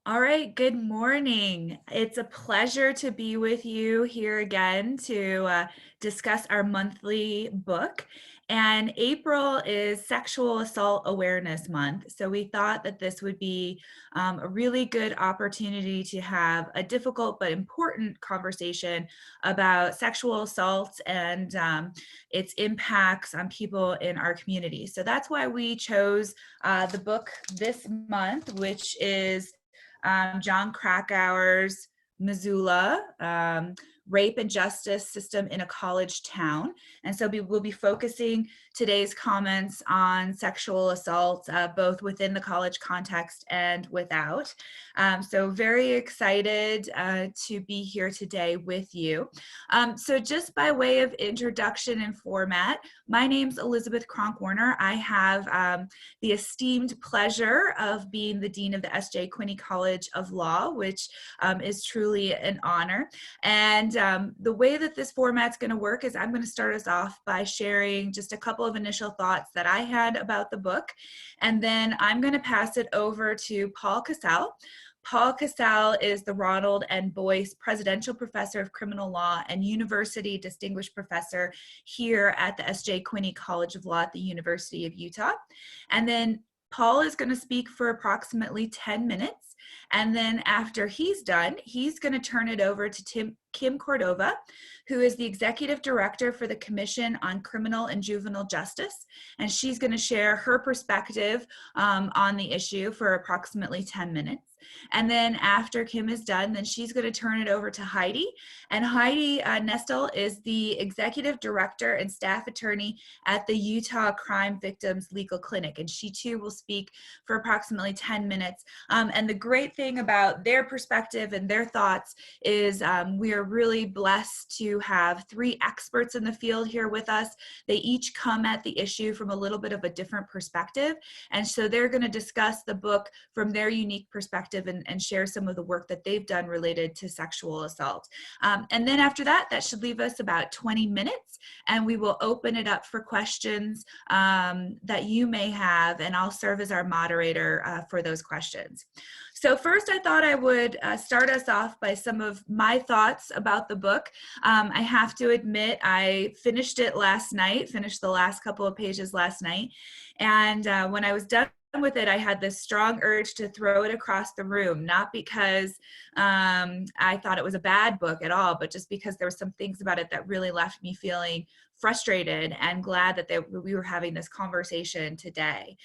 All right, good morning. It's a pleasure to be with you here again to discuss our monthly book. And April is Sexual Assault Awareness Month. So we thought that this would be a really good opportunity to have a difficult but important conversation about sexual assault and its impacts on people in our community. So that's why we chose the book this month, which is Jon Krakauer's Missoula, Rape and Justice System in a College Town. And so we'll be focusing today's comments on sexual assault, both within the college context and without. So very excited to be here today with you. So just by way of introduction and format, my name's Elizabeth Kronk Warner. I have the esteemed pleasure of being the Dean of the S.J. Quinney College of Law, which is truly an honor. And the way that this format's going to work is I'm going to start us off by sharing just a couple of initial thoughts that I had about the book. And then I'm going to pass it over to Paul Casale. Paul Casale is the Ronald N. Boyce Presidential Professor of Criminal Law and University Distinguished Professor here at the S.J. Quinney College of Law at the University of Utah. And then Paul is going to speak for approximately 10 minutes. And then after he's done, he's going to turn it over to Kim Cordova, who is the Executive Director for the Commission on Criminal and Juvenile Justice. And she's going to share her perspective on the issue for approximately 10 minutes. And then after Kim is done, then she's going to turn it over to Heidi. And Heidi Nestel is the Executive Director and Staff Attorney at the Utah Crime Victims Legal Clinic. And she too will speak for approximately 10 minutes. And the great thing about their perspective and their thoughts is we are really blessed to have three experts in the field here with us. They each come at the issue from a little bit of a different perspective. And so they're going to discuss the book from their unique perspective and share some of the work that they've done related to sexual assault. And then after that should leave us about 20 minutes, and we will open it up for questions that you may have, and I'll serve as our moderator for those questions. So first, I thought I would start us off by some of my thoughts about the book. I have to admit, I finished it last night, finished the last couple of pages last night, and when I was done with it, I had this strong urge to throw it across the room, not because I thought it was a bad book at all, but just because there were some things about it that really left me feeling frustrated and glad that we were having this conversation today.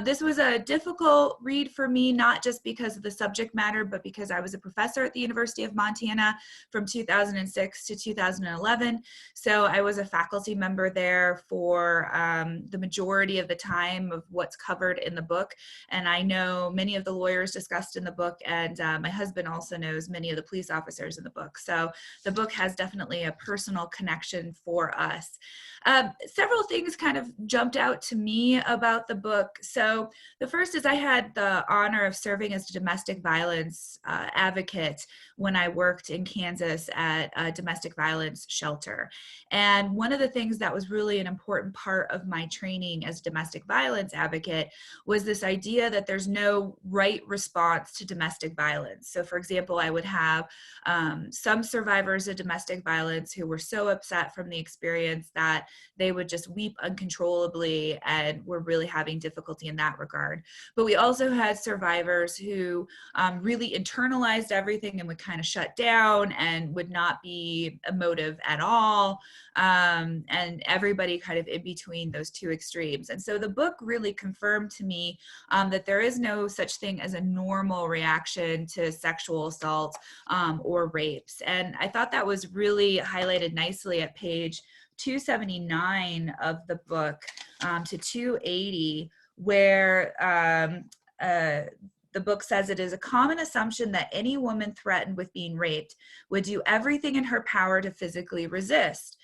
This was a difficult read for me, not just because of the subject matter, but because I was a professor at the University of Montana from 2006 to 2011. So I was a faculty member there for the majority of the time of what's covered in the book. And I know many of the lawyers discussed in the book, and my husband also knows many of the police officers in the book. So the book has definitely a personal connection for us. Several things kind of jumped out to me about the book. So the first is I had the honor of serving as a domestic violence advocate when I worked in Kansas at a domestic violence shelter. And one of the things that was really an important part of my training as a domestic violence advocate was this idea that there's no right response to domestic violence. So for example, I would have some survivors of domestic violence who were so upset from the experience that they would just weep uncontrollably and were really having difficulty in that regard. But we also had survivors who really internalized everything and would kind of shut down and would not be emotive at all. And everybody kind of in between those two extremes. And so the book really confirmed to me that there is no such thing as a normal reaction to sexual assault or rapes. And I thought that was really highlighted nicely at page 279 of the book to 280, where the book says it is a common assumption that any woman threatened with being raped would do everything in her power to physically resist.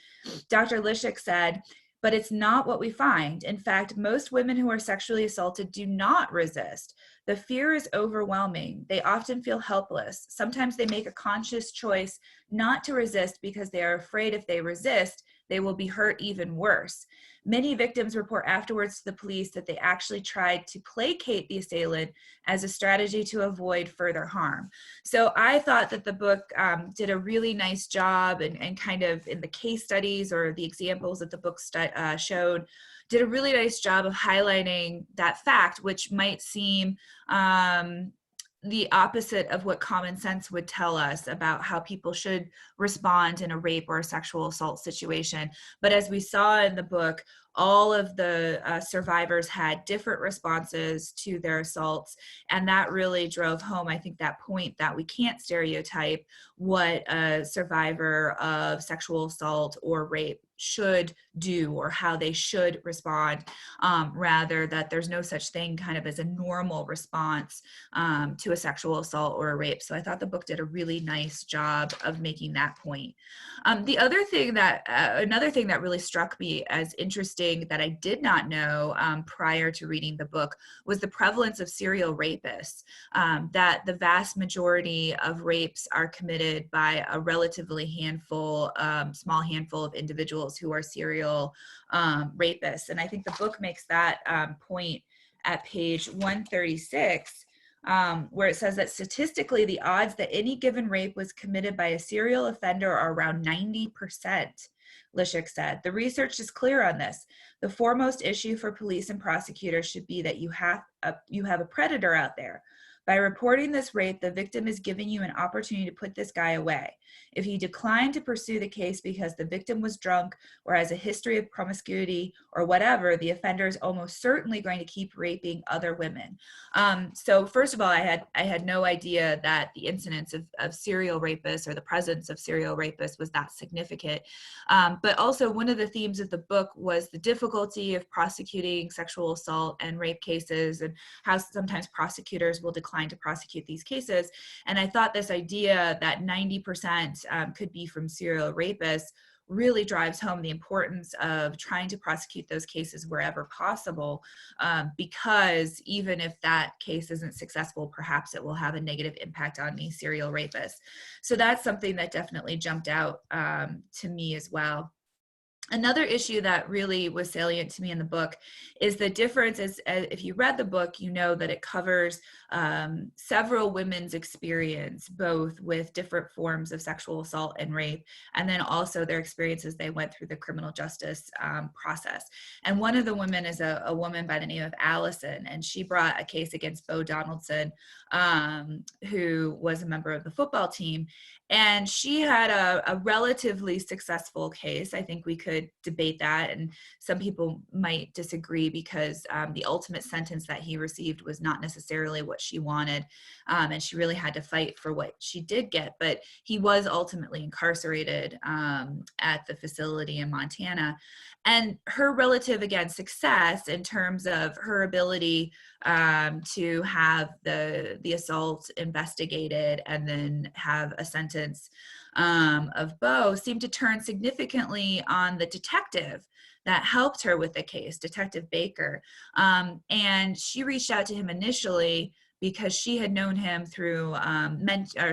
Dr. Lishik said, but it's not what we find. In fact, most women who are sexually assaulted do not resist. The fear is overwhelming. They often feel helpless. Sometimes they make a conscious choice not to resist because they are afraid if they resist, they will be hurt even worse. Many victims report afterwards to the police that they actually tried to placate the assailant as a strategy to avoid further harm. So I thought that the book did a really nice job, and kind of in the case studies or the examples that the book showed, did a really nice job of highlighting that fact, which might seem the opposite of what common sense would tell us about how people should respond in a rape or a sexual assault situation. But as we saw in the book, all of the survivors had different responses to their assaults. And that really drove home, I think, that point that we can't stereotype what a survivor of sexual assault or rape should do or how they should respond, rather that there's no such thing kind of as a normal response to a sexual assault or a rape. So I thought the book did a really nice job of making that point. The other thing that, another thing that really struck me as interesting that I did not know prior to reading the book was the prevalence of serial rapists, that the vast majority of rapes are committed by a relatively small handful of individuals who are serial rapists. And I think the book makes that point at page 136, where it says that statistically, the odds that any given rape was committed by a serial offender are around 90%, Lishik said. The research is clear on this. The foremost issue for police and prosecutors should be that you have a predator out there. By reporting this rape, the victim is giving you an opportunity to put this guy away. If you decline to pursue the case because the victim was drunk or has a history of promiscuity or whatever, the offender is almost certainly going to keep raping other women. So first of all, I had no idea that the incidence of serial rapists or the presence of serial rapists was that significant. But also one of the themes of the book was the difficulty of prosecuting sexual assault and rape cases, and how sometimes prosecutors will decline to prosecute these cases. And I thought this idea that 90% could be from serial rapists really drives home the importance of trying to prosecute those cases wherever possible, because even if that case isn't successful, perhaps it will have a negative impact on these serial rapists. So that's something that definitely jumped out to me as well. Another issue that really was salient to me in the book is the difference is, if you read the book, you know that it covers several women's experience, both with different forms of sexual assault and rape, and then also their experiences they went through the criminal justice process. And one of the women is a woman by the name of Allison, and she brought a case against Bo Donaldson, who was a member of the football team. And she had a relatively successful case. I think we could debate that, and some people might disagree because the ultimate sentence that he received was not necessarily what she wanted, and she really had to fight for what she did get. But he was ultimately incarcerated at the facility in Montana. And her relative, again, success in terms of her ability to have the assault investigated and then have a sentence of Bo seemed to turn significantly on the detective that helped her with the case, Detective Baker. And she reached out to him initially because she had known him through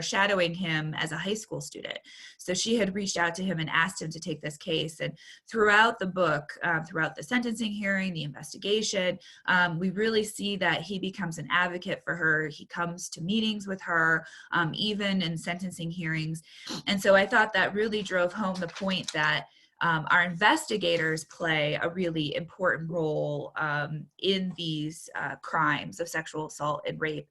shadowing him as a high school student. So she had reached out to him and asked him to take this case. And throughout the book, throughout the sentencing hearing, the investigation, we really see that he becomes an advocate for her. He comes to meetings with her, even in sentencing hearings. And so I thought that really drove home the point that our investigators play a really important role in these crimes of sexual assault and rape,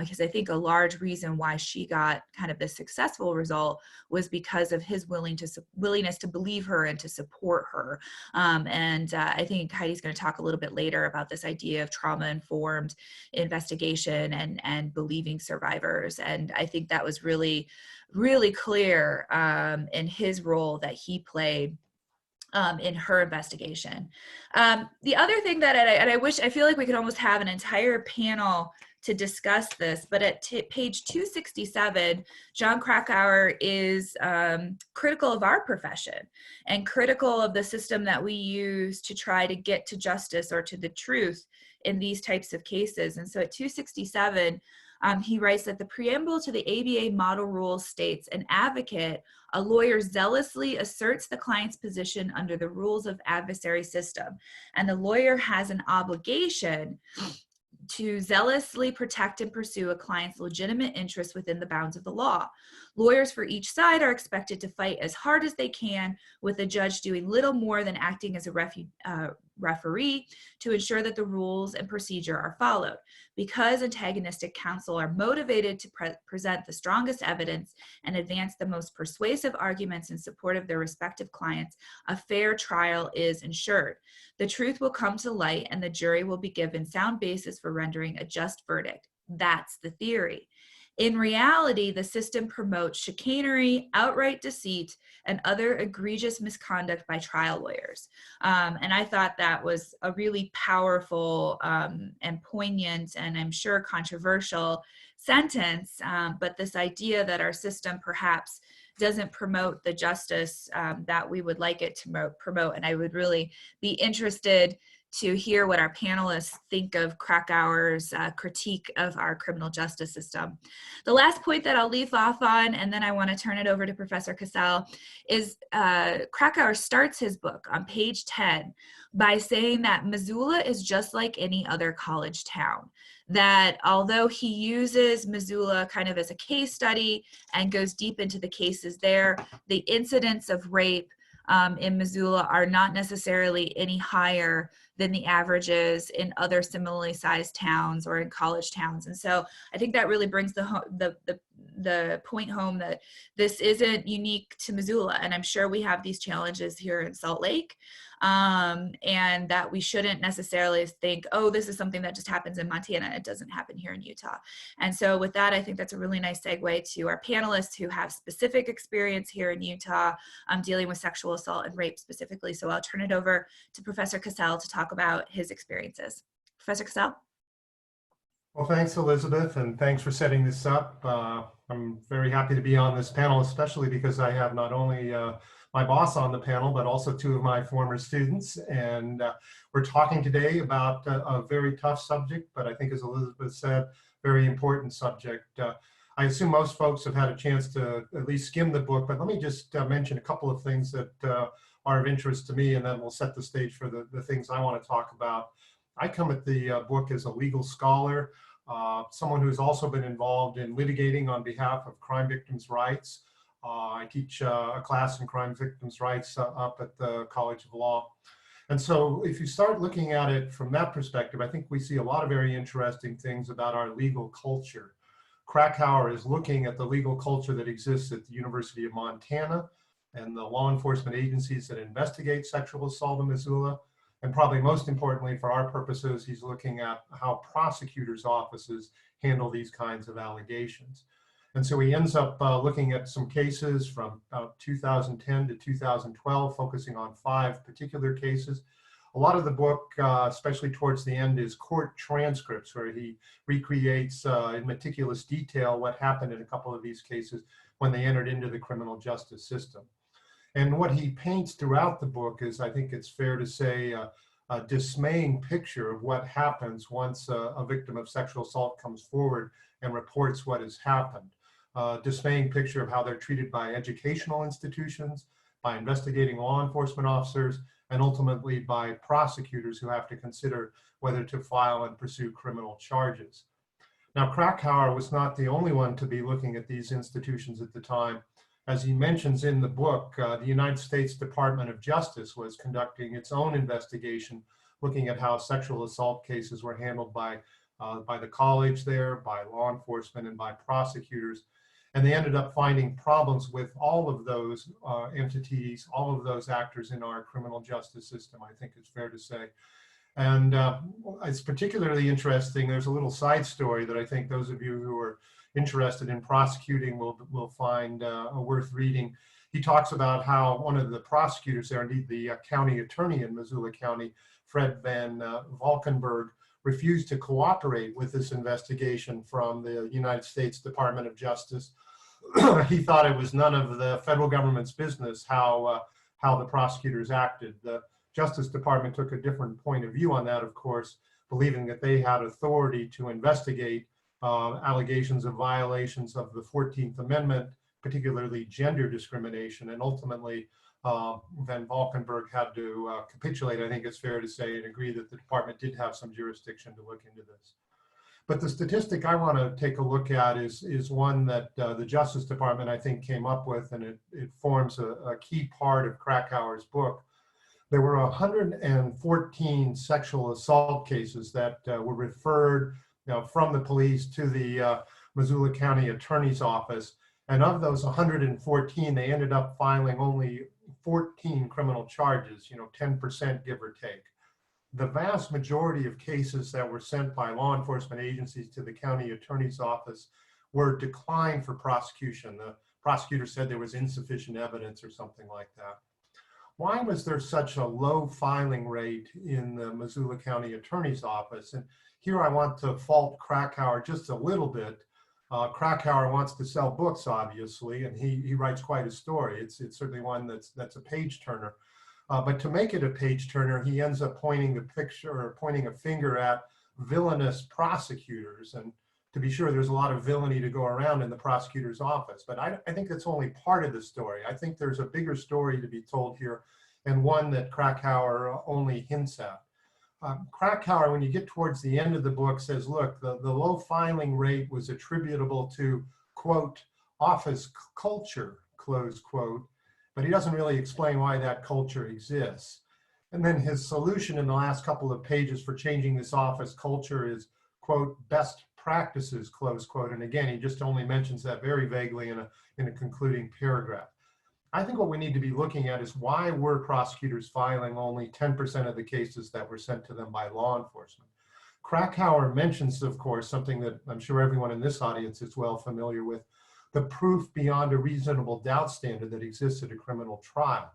because I think a large reason why she got kind of this successful result was because of his willingness to believe her and to support her. And I think Heidi's going to talk a little bit later about this idea of trauma-informed investigation and believing survivors. And I think that was really, really clear in his role that he played in her investigation. The other thing that, I feel like we could almost have an entire panel to discuss this, but at page 267, Jon Krakauer is critical of our profession and critical of the system that we use to try to get to justice or to the truth in these types of cases. And so at 267, He writes that the preamble to the ABA model rules states, an advocate, a lawyer zealously asserts the client's position under the rules of adversary system, and the lawyer has an obligation to zealously protect and pursue a client's legitimate interests within the bounds of the law. Lawyers for each side are expected to fight as hard as they can, with the judge doing little more than acting as a referee to ensure that the rules and procedure are followed. Because antagonistic counsel are motivated to present the strongest evidence and advance the most persuasive arguments in support of their respective clients, a fair trial is ensured. The truth will come to light and the jury will be given sound basis for rendering a just verdict. That's the theory. In reality, the system promotes chicanery, outright deceit, and other egregious misconduct by trial lawyers. And I thought that was a really powerful and poignant, and I'm sure controversial sentence. But this idea that our system perhaps doesn't promote the justice that we would like it to promote. And I would really be interested to hear what our panelists think of Krakauer's critique of our criminal justice system. The last point that I'll leave off on, and then I want to turn it over to Professor Cassell, is Krakauer starts his book on page 10 by saying that Missoula is just like any other college town. That although he uses Missoula kind of as a case study and goes deep into the cases there, the incidents of rape in Missoula are not necessarily any higher than the averages in other similarly sized towns or in college towns. And so I think that really brings the point home that this isn't unique to Missoula. And I'm sure we have these challenges here in Salt Lake. And that we shouldn't necessarily think, oh, this is something that just happens in Montana. It doesn't happen here in Utah. And so with that, I think that's a really nice segue to our panelists who have specific experience here in Utah dealing with sexual assault and rape specifically. So I'll turn it over to Professor Cassell to talk about his experiences. Professor Cassell? Well, thanks, Elizabeth, and thanks for setting this up. I'm very happy to be on this panel, especially because I have not only my boss on the panel, but also two of my former students. And we're talking today about a very tough subject, but I think, as Elizabeth said, very important subject. I assume most folks have had a chance to at least skim the book, but let me just mention a couple of things that are of interest to me, and then we'll set the stage for the things I want to talk about. I come at the book as a legal scholar, someone who's also been involved in litigating on behalf of crime victims' rights. I teach a class in crime victims' rights up at the College of Law. And so if you start looking at it from that perspective, I think we see a lot of very interesting things about our legal culture. Krakauer is looking at the legal culture that exists at the University of Montana and the law enforcement agencies that investigate sexual assault in Missoula. And probably most importantly for our purposes, he's looking at how prosecutors' offices handle these kinds of allegations. And so he ends up looking at some cases from about 2010 to 2012, focusing on 5 particular cases. A lot of the book, especially towards the end, is court transcripts where he recreates in meticulous detail what happened in a couple of these cases when they entered into the criminal justice system. And what he paints throughout the book is, I think it's fair to say, a dismaying picture of what happens once a victim of sexual assault comes forward and reports what has happened. Dismaying picture of how they're treated by educational institutions, by investigating law enforcement officers, and ultimately by prosecutors who have to consider whether to file and pursue criminal charges. Now, Krakauer was not the only one to be looking at these institutions at the time. As he mentions in the book, the United States Department of Justice was conducting its own investigation, looking at how sexual assault cases were handled by the college there, by law enforcement, and by prosecutors. And they ended up finding problems with all of those entities, all of those actors in our criminal justice system, I think it's fair to say. And it's particularly interesting. There's a little side story that I think those of you who are interested in prosecuting will find worth reading. He talks about how one of the prosecutors there, indeed the county attorney in Missoula County, Fred Van Valkenburg, refused to cooperate with this investigation from the United States Department of Justice. He thought it was none of the federal government's business how the prosecutors acted. The Justice Department took a different point of view on that, of course, believing that they had authority to investigate allegations of violations of the 14th Amendment, particularly gender discrimination. And ultimately, Van Valkenburg had to capitulate, I think it's fair to say, and agree that the department did have some jurisdiction to look into this. But the statistic I want to take a look at is one that the Justice Department, I think, came up with, and it forms a key part of Krakauer's book. There were 114 sexual assault cases that were referred from the police to the Missoula County Attorney's Office. And of those 114, they ended up filing only 14 criminal charges, 10% give or take. The vast majority of cases that were sent by law enforcement agencies to the county attorney's office were declined for prosecution. The prosecutor said there was insufficient evidence or something like that. Why was there such a low filing rate in the Missoula County Attorney's Office? And here I want to fault Krakauer just a little bit. Krakauer wants to sell books, obviously, and he writes quite a story. It's certainly one that's a page turner. But to make it a page turner, he ends up pointing a finger at villainous prosecutors. And to be sure, there's a lot of villainy to go around in the prosecutor's office. But I think that's only part of the story. I think there's a bigger story to be told here, and one that Krakauer only hints at. Krakauer, when you get towards the end of the book, says, look, the low filing rate was attributable to, quote, office culture, close quote. But he doesn't really explain why that culture exists. And then his solution in the last couple of pages for changing this office culture is, quote, best practices, close quote. And again, he just only mentions that very vaguely in a concluding paragraph. I think what we need to be looking at is why were prosecutors filing only 10% of the cases that were sent to them by law enforcement? Krakauer mentions, of course, something that I'm sure everyone in this audience is well familiar with, the proof beyond a reasonable doubt standard that exists at a criminal trial.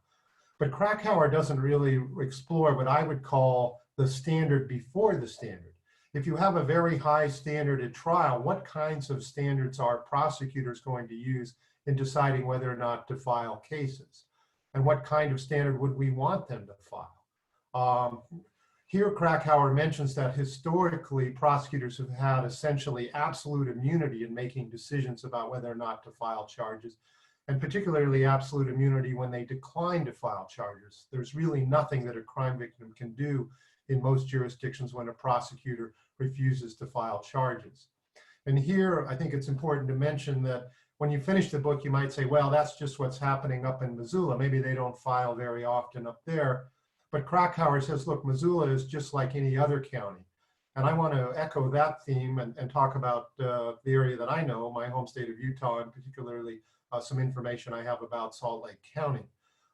But Krakauer doesn't really explore what I would call the standard before the standard. If you have a very high standard at trial, what kinds of standards are prosecutors going to use in deciding whether or not to file cases? And what kind of standard would we want them to file? Here, Krakauer mentions that historically, prosecutors have had essentially absolute immunity in making decisions about whether or not to file charges, and particularly absolute immunity when they decline to file charges. There's really nothing that a crime victim can do in most jurisdictions when a prosecutor refuses to file charges. And here, I think it's important to mention that when you finish the book, you might say, well, that's just what's happening up in Missoula. Maybe they don't file very often up there. But Krakauer says, look, Missoula is just like any other county. And I want to echo that theme and talk about the area that I know, my home state of Utah, and particularly some information I have about Salt Lake County.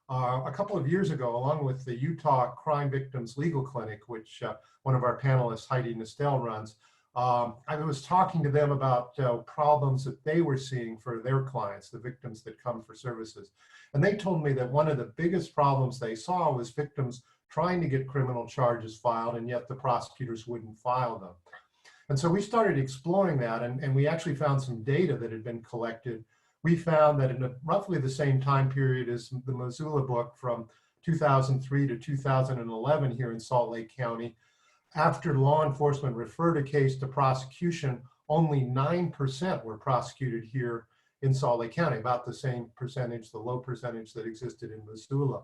A couple of years ago, along with the Utah Crime Victims Legal Clinic, which one of our panelists, Heidi Nestel, runs, I was talking to them about problems that they were seeing for their clients, the victims that come for services. And they told me that one of the biggest problems they saw was victims trying to get criminal charges filed, and yet the prosecutors wouldn't file them. And so we started exploring that, and we actually found some data that had been collected. We found that in roughly the same time period as the Missoula book, from 2003 to 2011 here in Salt Lake County, after law enforcement referred a case to prosecution, only 9% were prosecuted here in Salt Lake County, about the same percentage, the low percentage that existed in Missoula.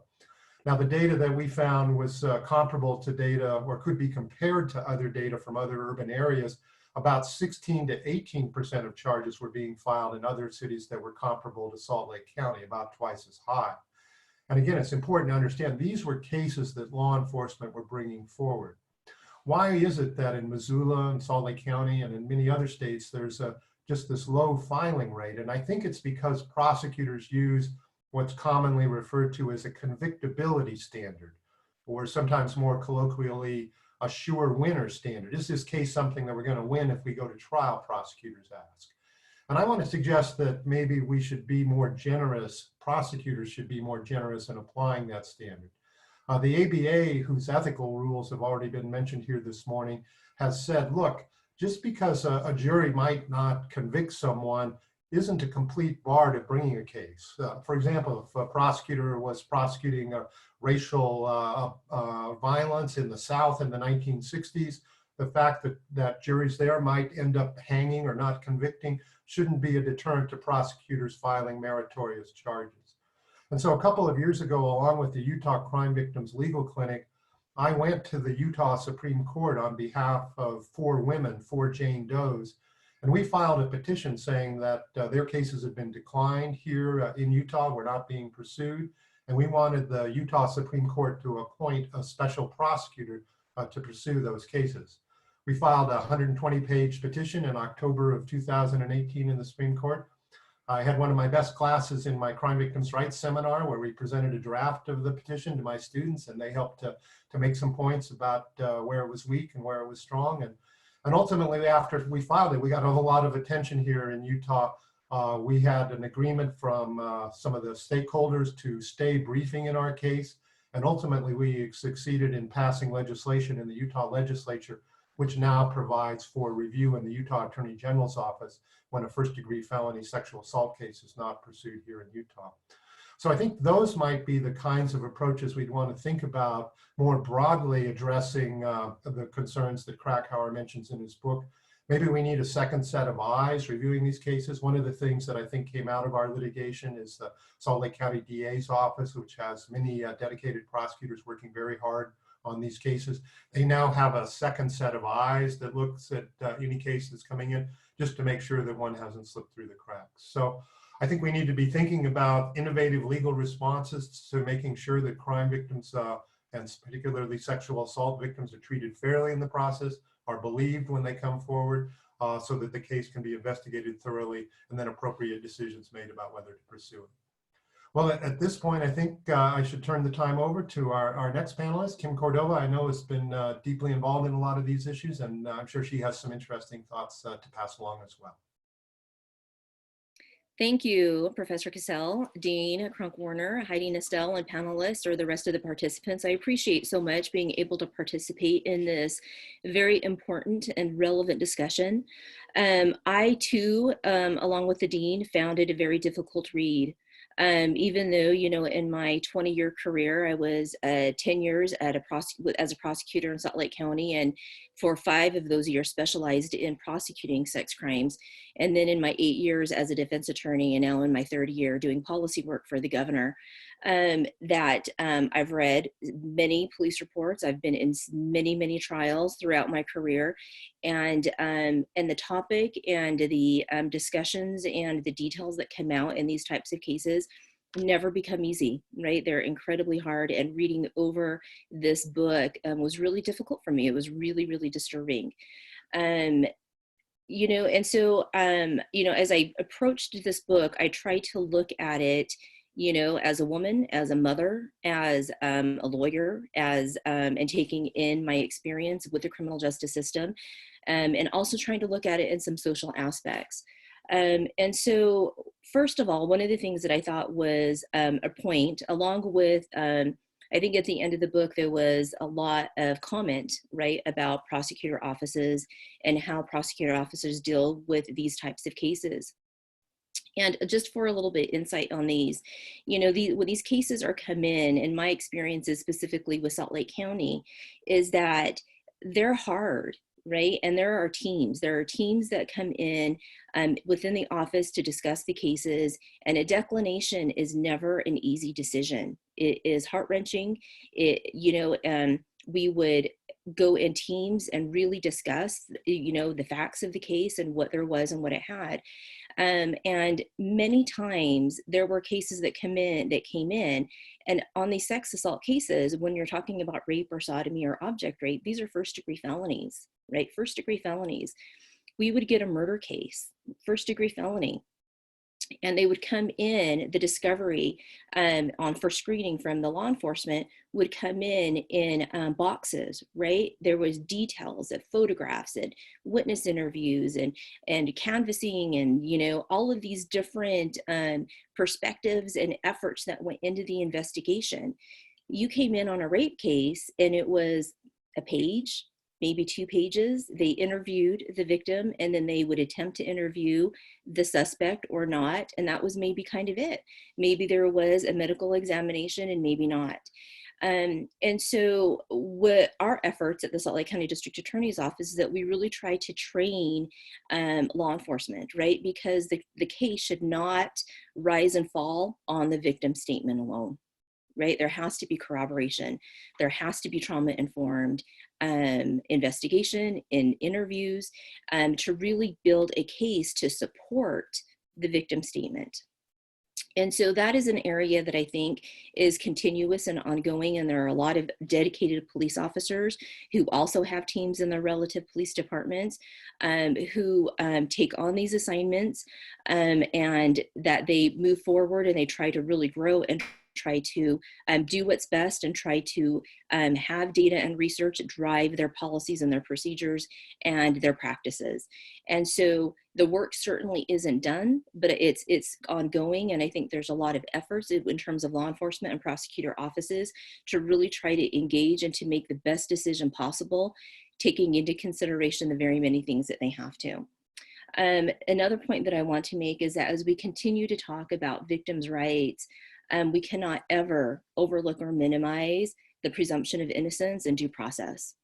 Now, the data that we found was comparable to data, or could be compared to other data from other urban areas. About 16 to 18% of charges were being filed in other cities that were comparable to Salt Lake County, about twice as high. And again, it's important to understand these were cases that law enforcement were bringing forward. Why is it that in Missoula and Salt Lake County and in many other states, there's just this low filing rate? And I think it's because prosecutors use what's commonly referred to as a convictability standard, or sometimes more colloquially, a sure winner standard. Is this case something that we're going to win if we go to trial, prosecutors ask. And I want to suggest that maybe we should be more generous, prosecutors should be more generous in applying that standard. The ABA, whose ethical rules have already been mentioned here this morning, has said, look, just because a jury might not convict someone isn't a complete bar to bringing a case. For example, if a prosecutor was prosecuting racial violence in the South in the 1960s, the fact that juries there might end up hanging or not convicting shouldn't be a deterrent to prosecutors filing meritorious charges. And so a couple of years ago, along with the Utah Crime Victims Legal Clinic, I went to the Utah Supreme Court on behalf of 4 women, 4 Jane Does, and we filed a petition saying that their cases had been declined here in Utah, were not being pursued, and we wanted the Utah Supreme Court to appoint a special prosecutor to pursue those cases. We filed a 120-page petition in October of 2018 in the Supreme Court. I had one of my best classes in my crime victims' rights seminar where we presented a draft of the petition to my students, and they helped to make some points about where it was weak and where it was strong. And ultimately, after we filed it, we got a whole lot of attention here in Utah. We had an agreement from some of the stakeholders to stay briefing in our case. And ultimately, we succeeded in passing legislation in the Utah legislature, which now provides for review in the Utah Attorney General's office when a first-degree felony sexual assault case is not pursued here in Utah. So I think those might be the kinds of approaches we'd want to think about more broadly addressing the concerns that Krakauer mentions in his book. Maybe we need a second set of eyes reviewing these cases. One of the things that I think came out of our litigation is the Salt Lake County DA's office, which has many dedicated prosecutors working very hard on these cases. They now have a second set of eyes that looks at any case that's coming in, just to make sure that one hasn't slipped through the cracks. So I think we need to be thinking about innovative legal responses to making sure that crime victims and particularly sexual assault victims are treated fairly in the process, are believed when they come forward, so that the case can be investigated thoroughly and then appropriate decisions made about whether to pursue it. Well, at this point, I think I should turn the time over to our next panelist, Kim Cordova. I know has been deeply involved in a lot of these issues, and I'm sure she has some interesting thoughts to pass along as well. Thank you, Professor Cassell, Dean Kronk Warner, Heidi Nestel, and panelists, or the rest of the participants. I appreciate so much being able to participate in this very important and relevant discussion. I too, along with the Dean, found it a very difficult read. Even though, you know, in my 20-year career, I was 10 years as a prosecutor in Salt Lake County, and for 5 of those years specialized in prosecuting sex crimes. And then in my 8 years as a defense attorney, and now in my 3rd year doing policy work for the governor, I've read many police reports. I've been in many, many trials throughout my career, and the topic and the discussions and the details that come out in these types of cases never become easy, right? They're incredibly hard, and reading over this book was really difficult for me. It was really, really disturbing. You know, and so, you know, as I approached this book, I tried to look at it, you know, as a woman, as a mother, as a lawyer, as and taking in my experience with the criminal justice system, and also trying to look at it in some social aspects. And so, first of all, one of the things that I thought was a point, along with, I think at the end of the book, there was a lot of comment, right, about prosecutor offices and how prosecutor officers deal with these types of cases. And just for a little bit insight on these, you know, when these cases are come in my experiences specifically with Salt Lake County, is that they're hard, right? And there are teams that come in within the office to discuss the cases, and a declination is never an easy decision. It is heart-wrenching. We would go in teams and really discuss, you know, the facts of the case and what there was and what it had. And many times there were cases that came in, and on these sex assault cases, when you're talking about rape or sodomy or object rape, these are first-degree felonies, right? First-degree felonies. We would get a murder case, first-degree felony, and they would come in, the discovery on for screening from the law enforcement would come in boxes, right? There was details of photographs and witness interviews and canvassing, and, you know, all of these different perspectives and efforts that went into the investigation. You came in on a rape case and it was a page, maybe 2 pages. They interviewed the victim, and then they would attempt to interview the suspect or not. And that was maybe kind of it. Maybe there was a medical examination and maybe not. And so what our efforts at the Salt Lake County District Attorney's Office is that we really try to train law enforcement, right? Because the case should not rise and fall on the victim statement alone, right? There has to be corroboration. There has to be trauma-informed investigation in interviews to really build a case to support the victim statement. And so that is an area that I think is continuous and ongoing. And there are a lot of dedicated police officers who also have teams in their relative police departments who take on these assignments and that they move forward and they try to really grow and try to do what's best and try to have data and research drive their policies and their procedures and their practices. And so the work certainly isn't done, but it's ongoing. And I think there's a lot of efforts in terms of law enforcement and prosecutor offices to really try to engage and to make the best decision possible, taking into consideration the very many things that they have to. Another point that I want to make is that as we continue to talk about victims' rights, we cannot ever overlook or minimize the presumption of innocence and due process,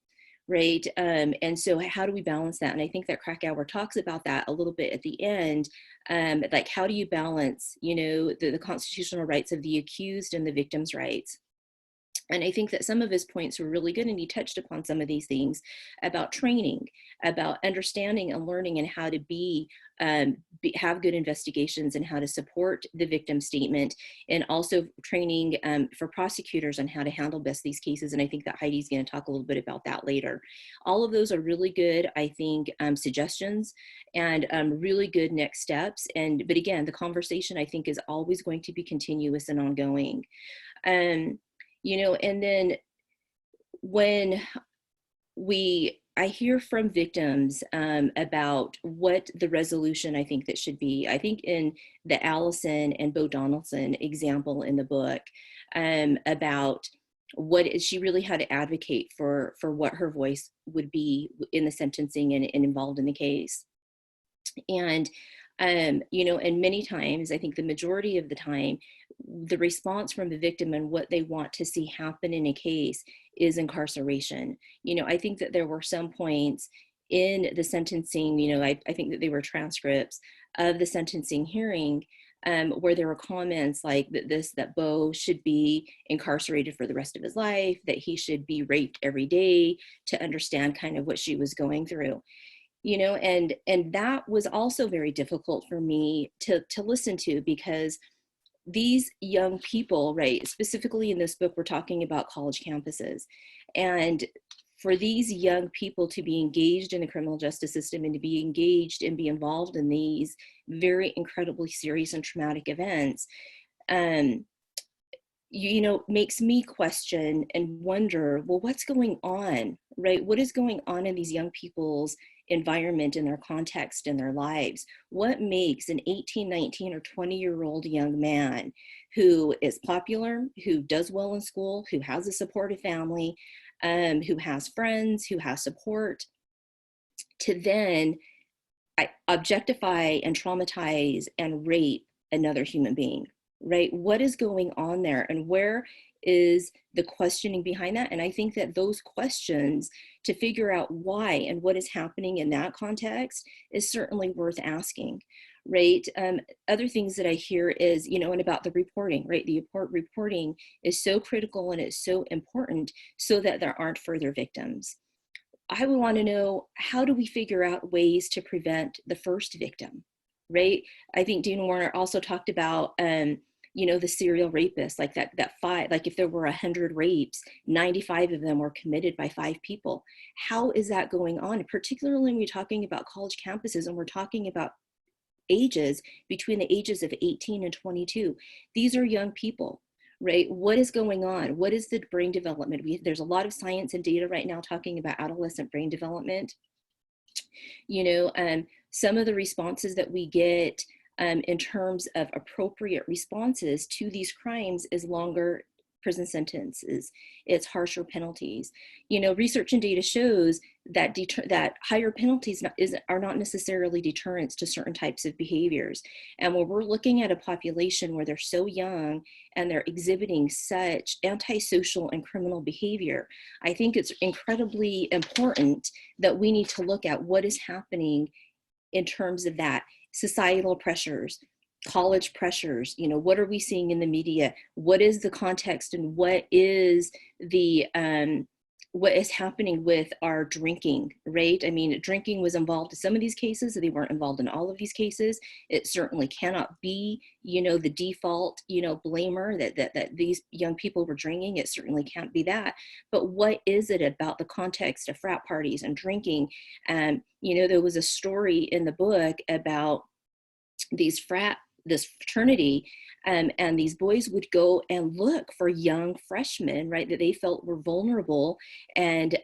right? And so how do we balance that? And I think that Krakauer talks about that a little bit at the end, like how do you balance, you know, the constitutional rights of the accused and the victim's rights? And I think that some of his points were really good, and he touched upon some of these things about training, about understanding and learning and how to have good investigations and how to support the victim statement, and also training for prosecutors on how to handle best these cases. And I think that Heidi's going to talk a little bit about that later. All of those are really good, I think, suggestions and really good next steps. But again, the conversation I think is always going to be continuous and ongoing. You know, and then when I hear from victims about what the resolution I think that should be. I think in the Allison and Bo Donaldson example in the book about she really had to advocate for what her voice would be in the sentencing and involved in the case. And you know, and many times, I think the majority of the time, the response from the victim and what they want to see happen in a case is incarceration. You know, I think that there were some points in the sentencing, you know, I think that they were transcripts of the sentencing hearing where there were comments like that Bo should be incarcerated for the rest of his life, that he should be raped every day to understand kind of what she was going through. You know, and that was also very difficult for me to listen to, because these young people, right, specifically in this book, we're talking about college campuses. And for these young people to be engaged in the criminal justice system and to be engaged and be involved in these very incredibly serious and traumatic events, you know, makes me question and wonder, well, what's going on, right? What is going on in these young people's environment, in their context, in their lives? What makes an 18, 19, or 20-year-old young man who is popular, who does well in school, who has a supportive family, who has friends, who has support, to then objectify and traumatize and rape another human being, right? What is going on there, and where is the questioning behind that? And I think that those questions to figure out why and what is happening in that context is certainly worth asking, right? Other things that I hear is, you know, and about the reporting, right? The reporting is so critical and it's so important so that there aren't further victims. I would want to know, how do we figure out ways to prevent the first victim, right? I think Dean Warner also talked about, you know, the serial rapists, like that five, like if there were 100 rapes, 95 of them were committed by 5 people. How is that going on? Particularly when we're talking about college campuses and we're talking about ages between the ages of 18 and 22. These are young people, right? What is going on? What is the brain development? There's a lot of science and data right now talking about adolescent brain development. You know, some of the responses that we get in terms of appropriate responses to these crimes is longer prison sentences, it's harsher penalties. You know, research and data shows that higher penalties are not necessarily deterrents to certain types of behaviors. And when we're looking at a population where they're so young and they're exhibiting such antisocial and criminal behavior, I think it's incredibly important that we need to look at what is happening in terms of that societal pressures, college pressures, what are we seeing in the media? What is the context, and what is what is happening with our drinking, right? I mean, drinking was involved in some of these cases. They weren't involved in all of these cases. It certainly cannot be, the default, blamer that these young people were drinking. It certainly can't be that. But what is it about the context of frat parties and drinking? There was a story in the book about this fraternity, and these boys would go and look for young freshmen, right, that they felt were vulnerable, and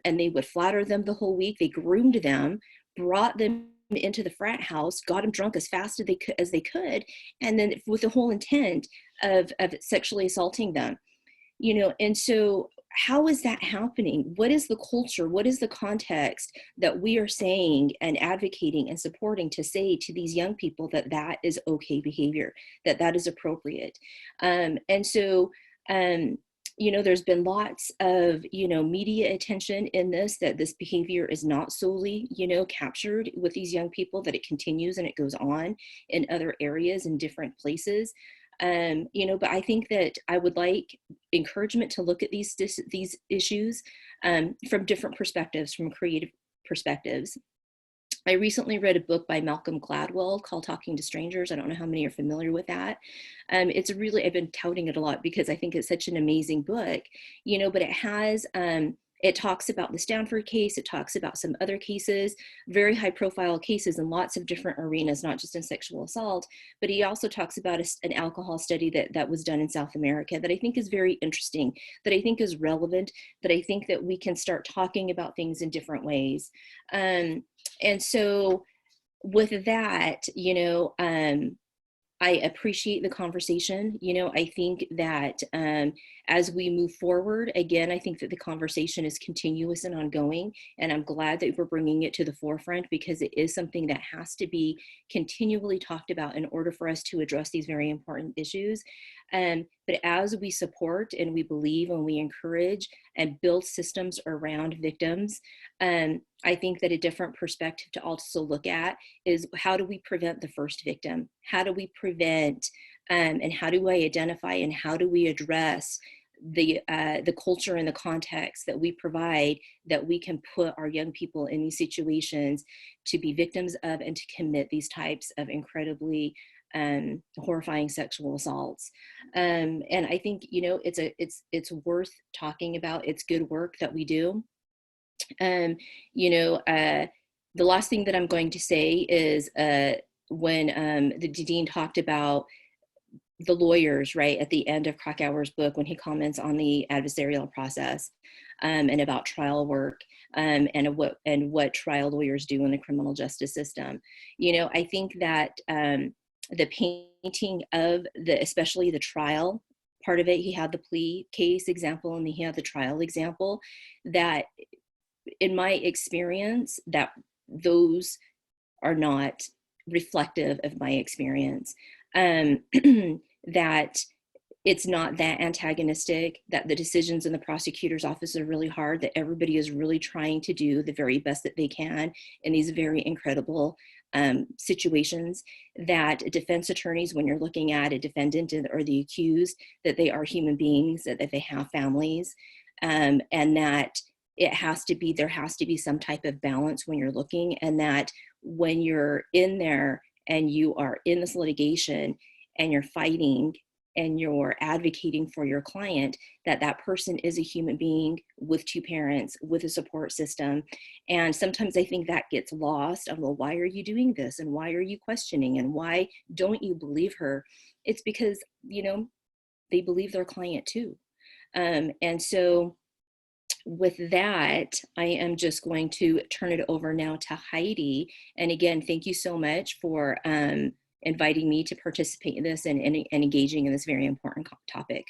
they would flatter them the whole week. They groomed them, brought them into the frat house, got them drunk as fast as they could, and then with the whole intent of sexually assaulting them. And so how is that happening? What is the culture? What is the context that we are saying and advocating and supporting to say to these young people that is okay behavior, that is appropriate? And so, there's been lots of, media attention in this, that this behavior is not solely, captured with these young people, that it continues and it goes on in other areas in different places. But I think that I would like encouragement to look at these issues from different perspectives, from creative perspectives. I recently read a book by Malcolm Gladwell called Talking to Strangers. I don't know how many are familiar with that. I've been touting it a lot because I think it's such an amazing book, but it talks about the Stanford case. It talks about some other cases, very high profile cases in lots of different arenas, not just in sexual assault, but he also talks about an alcohol study that was done in South America that I think is very interesting, that I think is relevant, that I think that we can start talking about things in different ways. And so with that, I appreciate the conversation. I think that as we move forward, again, I think that the conversation is continuous and ongoing, and I'm glad that we're bringing it to the forefront, because it is something that has to be continually talked about in order for us to address these very important issues. But as we support and we believe and we encourage and build systems around victims, I think that a different perspective to also look at is, how do we prevent the first victim? How do we prevent, and how do I identify, and how do we address the culture and the context that we provide, that we can put our young people in these situations to be victims of and to commit these types of incredibly horrifying sexual assaults. And I think, it's worth talking about. It's good work that we do. The last thing that I'm going to say is when the Dean talked about the lawyers, right, at the end of Krakauer's book, when he comments on the adversarial process and about trial work and what trial lawyers do in the criminal justice system. I think that the painting of especially the trial part of it, he had the plea case example and he had the trial example, that in my experience, that those are not reflective of my experience. That it's not that antagonistic, that the decisions in the prosecutor's office are really hard, that everybody is really trying to do the very best that they can in these very incredible situations, that defense attorneys, when you're looking at a defendant or the accused, that they are human beings, that they have families, and that there has to be some type of balance when you're looking, and that when you're in there and you are in this litigation and you're fighting and you're advocating for your client, that person is a human being with two parents, with a support system. And sometimes I think that gets lost. Well, why are you doing this? And why are you questioning? And why don't you believe her? It's because, they believe their client too. And so with that, I am just going to turn it over now to Heidi. And again, thank you so much for inviting me to participate in this and engaging in this very important topic.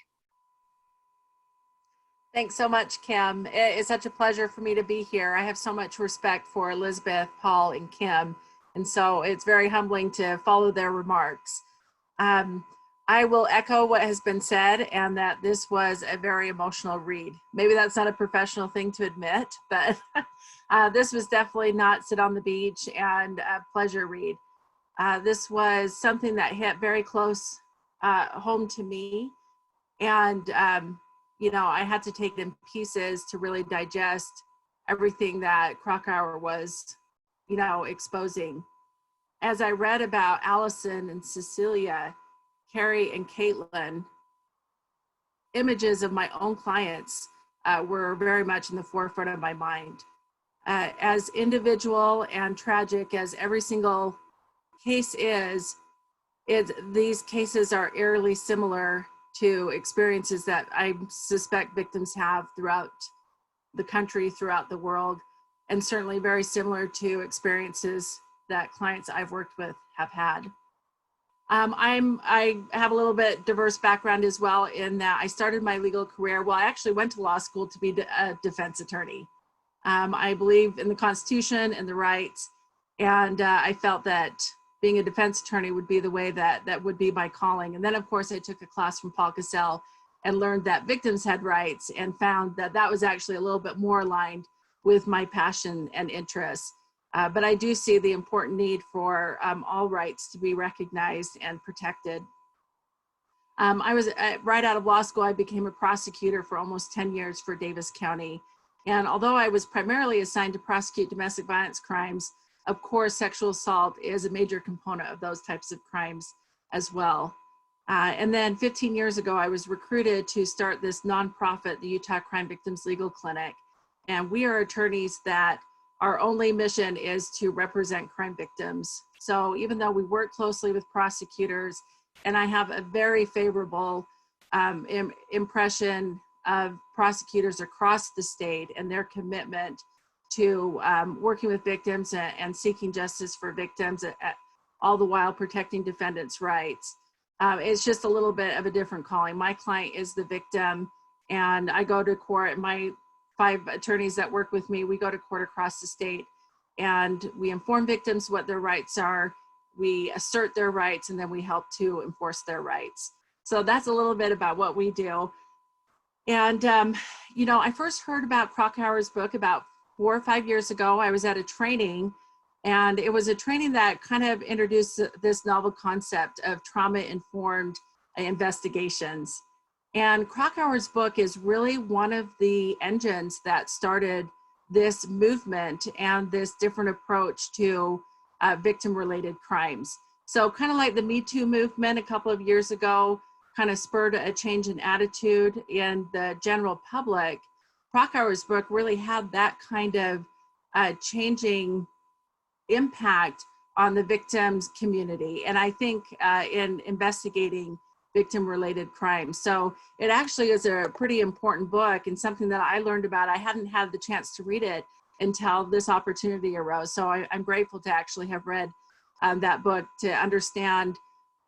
Thanks so much, Kim. It is such a pleasure for me to be here. I have so much respect for Elizabeth, Paul, and Kim, and so it's very humbling to follow their remarks. Um, I will echo what has been said, and that this was a very emotional read. Maybe that's not a professional thing to admit, but this was definitely not sit on the beach and a pleasure read. This was something that hit very close home to me. And, I had to take it in pieces to really digest everything that Krakauer was, exposing. As I read about Allison and Cecilia, Carrie and Caitlin, images of my own clients were very much in the forefront of my mind. As individual and tragic as every single case is, these cases are eerily similar to experiences that I suspect victims have throughout the country, throughout the world, and certainly very similar to experiences that clients I've worked with have had. I have a little bit diverse background as well, in that I started my legal career. Well, I actually went to law school to be a defense attorney. I believe in the Constitution and the rights, and I felt that being a defense attorney would be the way that would be my calling. And then, of course, I took a class from Paul Cassell and learned that victims had rights, and found that that was actually a little bit more aligned with my passion and interests. But I do see the important need for all rights to be recognized and protected. I was right out of law school, I became a prosecutor for almost 10 years for Davis County. And although I was primarily assigned to prosecute domestic violence crimes, of course, sexual assault is a major component of those types of crimes as well. And then 15 years ago, I was recruited to start this nonprofit, the Utah Crime Victims Legal Clinic. And we are attorneys that our only mission is to represent crime victims. So even though we work closely with prosecutors, and I have a very favorable impression of prosecutors across the state and their commitment to working with victims and seeking justice for victims, all the while protecting defendants' rights. It's just a little bit of a different calling. My client is the victim, and I go to court. My 5 attorneys that work with me, we go to court across the state, and we inform victims what their rights are, we assert their rights, and then we help to enforce their rights. So that's a little bit about what we do. And, I first heard about Krakauer's book about 4 or 5 years ago. I was at a training, and it was a training that kind of introduced this novel concept of trauma-informed investigations. And Krakauer's book is really one of the engines that started this movement and this different approach to victim-related crimes. So kind of like the Me Too movement a couple of years ago kind of spurred a change in attitude in the general public, Krakauer's book really had that kind of changing impact on the victims community. And I think in investigating victim-related crimes. So it actually is a pretty important book, and something that I learned about. I hadn't had the chance to read it until this opportunity arose. So I'm grateful to actually have read that book to understand,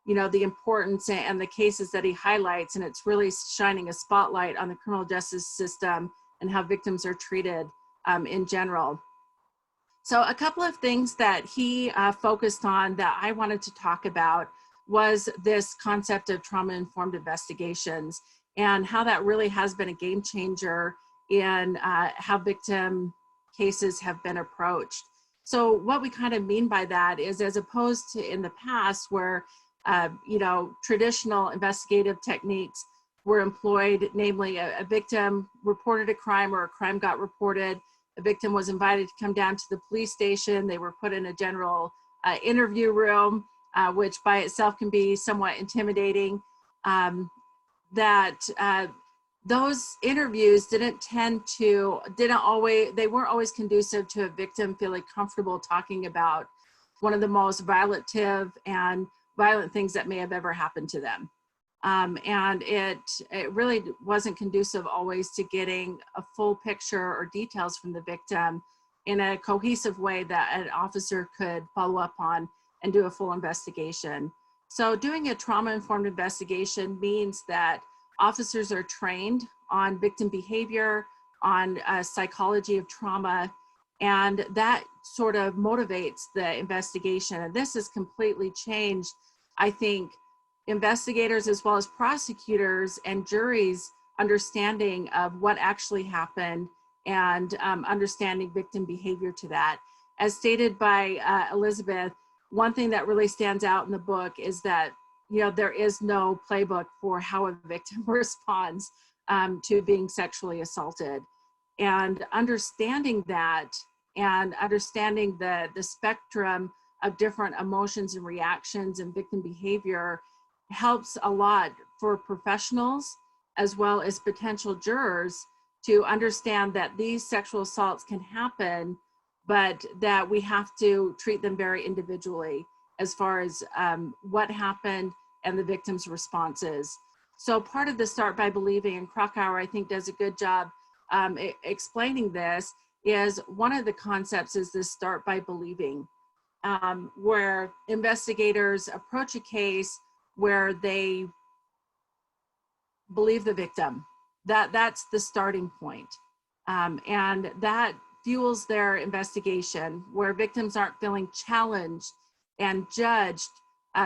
the importance and the cases that he highlights. And it's really shining a spotlight on the criminal justice system and how victims are treated in general. So a couple of things that he focused on that I wanted to talk about was this concept of trauma-informed investigations, and how that really has been a game changer in how victim cases have been approached. So what we kind of mean by that is, as opposed to in the past where, traditional investigative techniques were employed, namely a victim reported a crime or a crime got reported, a victim was invited to come down to the police station, they were put in a general interview room, which by itself can be somewhat intimidating, those interviews they weren't always conducive to a victim feeling comfortable talking about one of the most violent things that may have ever happened to them. And it really wasn't conducive always to getting a full picture or details from the victim in a cohesive way that an officer could follow up on and do a full investigation. So doing a trauma-informed investigation means that officers are trained on victim behavior, on psychology of trauma, and that sort of motivates the investigation. And this has completely changed, I think, investigators as well as prosecutors and juries' understanding of what actually happened and understanding victim behavior to that. As stated by Elizabeth, one thing that really stands out in the book is that, you know, there is no playbook for how a victim responds to being sexually assaulted. And understanding that and understanding the spectrum of different emotions and reactions and victim behavior helps a lot for professionals as well as potential jurors to understand that these sexual assaults can happen, but that we have to treat them very individually as far as what happened and the victim's responses. So part of the Start by Believing, and Krakauer, I think, does a good job explaining this, is one of the concepts is this Start by Believing, where investigators approach a case where they believe the victim. That's the starting point. And that fuels their investigation, where victims aren't feeling challenged and judged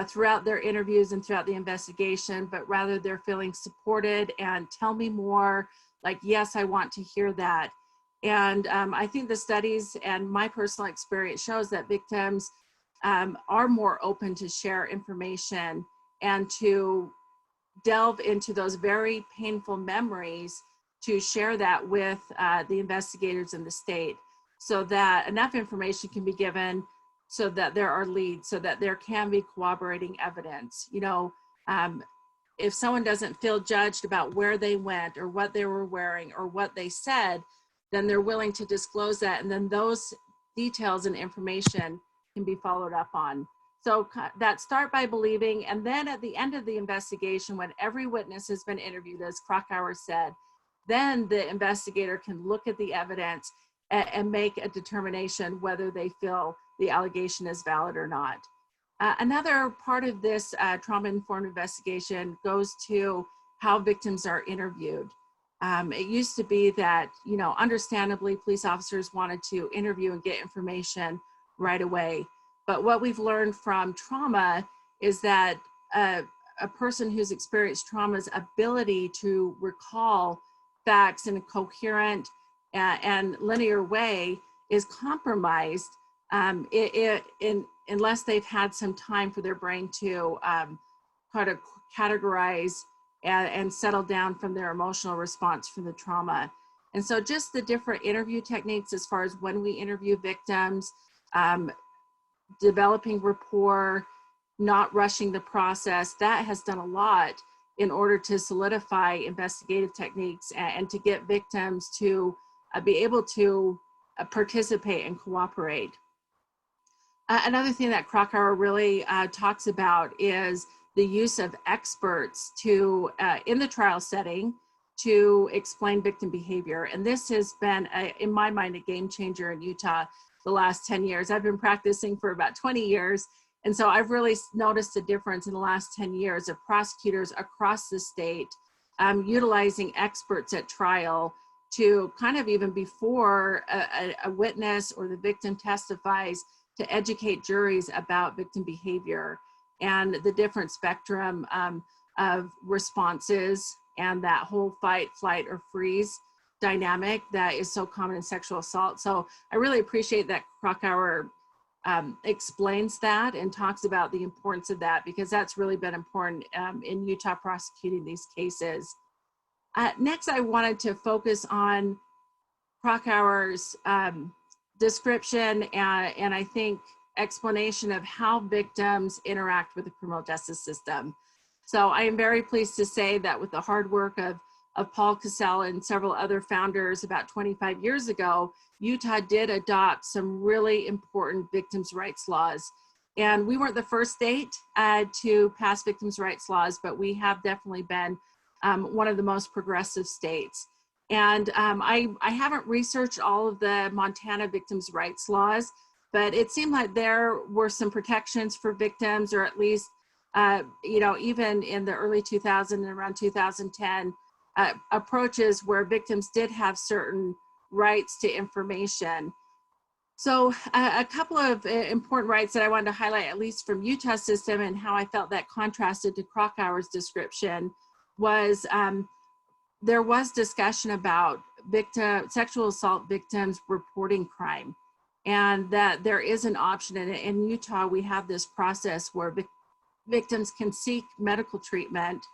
throughout their interviews and throughout the investigation, but rather they're feeling supported and tell me more, like, yes, I want to hear that. And I think the studies and my personal experience shows that victims are more open to share information and to delve into those very painful memories, to share that with the investigators in the state, so that enough information can be given so that there are leads, so that there can be corroborating evidence. You know, if someone doesn't feel judged about where they went or what they were wearing or what they said, then they're willing to disclose that, and then those details and information can be followed up on. So that Start by Believing, and then at the end of the investigation, when every witness has been interviewed, as Krakauer said, then the investigator can look at the evidence and make a determination whether they feel the allegation is valid or not. Another part of this trauma-informed investigation goes to how victims are interviewed. It used to be that, you know, understandably, police officers wanted to interview and get information right away. But what we've learned from trauma is that a person who's experienced trauma's ability to recall facts in a coherent and linear way is compromised unless they've had some time for their brain to kind of categorize and settle down from their emotional response from the trauma. And so just the different interview techniques as far as when we interview victims, developing rapport, not rushing the process, that has done a lot in order to solidify investigative techniques and to get victims to be able to participate and cooperate. Another thing that Krakauer really talks about is the use of experts to, in the trial setting, to explain victim behavior. And this has been, in my mind, a game changer in Utah the last 10 years. I've been practicing for about 20 years. And so I've really noticed a difference in the last 10 years of prosecutors across the state utilizing experts at trial to kind of, even before a witness or the victim testifies, to educate juries about victim behavior and the different spectrum of responses and that whole fight, flight, or freeze dynamic that is so common in sexual assault. So I really appreciate that Krakauer explains that and talks about the importance of that, because that's really been important in Utah prosecuting these cases. Next, I wanted to focus on Krakauer's description and I think explanation of how victims interact with the criminal justice system. So I am very pleased to say that with the hard work of Paul Cassell and several other founders about 25 years ago, Utah did adopt some really important victims' rights laws. And we weren't the first state to pass victims' rights laws, but we have definitely been one of the most progressive states. And I haven't researched all of the Montana victims' rights laws, but it seemed like there were some protections for victims, or at least, you know, even in the early 2000s and around 2010, approaches where victims did have certain rights to information. So a couple of important rights that I wanted to highlight, at least from Utah's system, and how I felt that contrasted to Krakauer's description was there was discussion about sexual assault victims reporting crime, and that there is an option. And in Utah, we have this process where victims can seek medical treatment.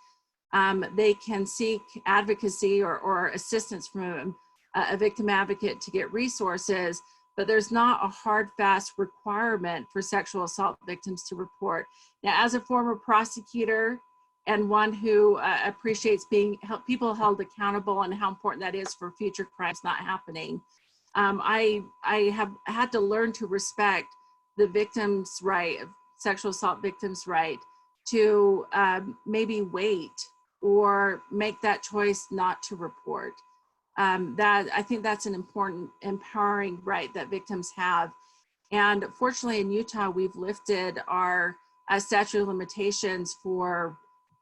They can seek advocacy or assistance from a victim advocate to get resources, but there's not a hard, fast requirement for sexual assault victims to report. Now, as a former prosecutor and one who appreciates people held accountable and how important that is for future crimes not happening, I have had to learn to respect the victim's right, sexual assault victim's right, to maybe wait or make that choice not to report. That I think that's an important, empowering right that victims have. And fortunately in Utah, we've lifted our statute of limitations for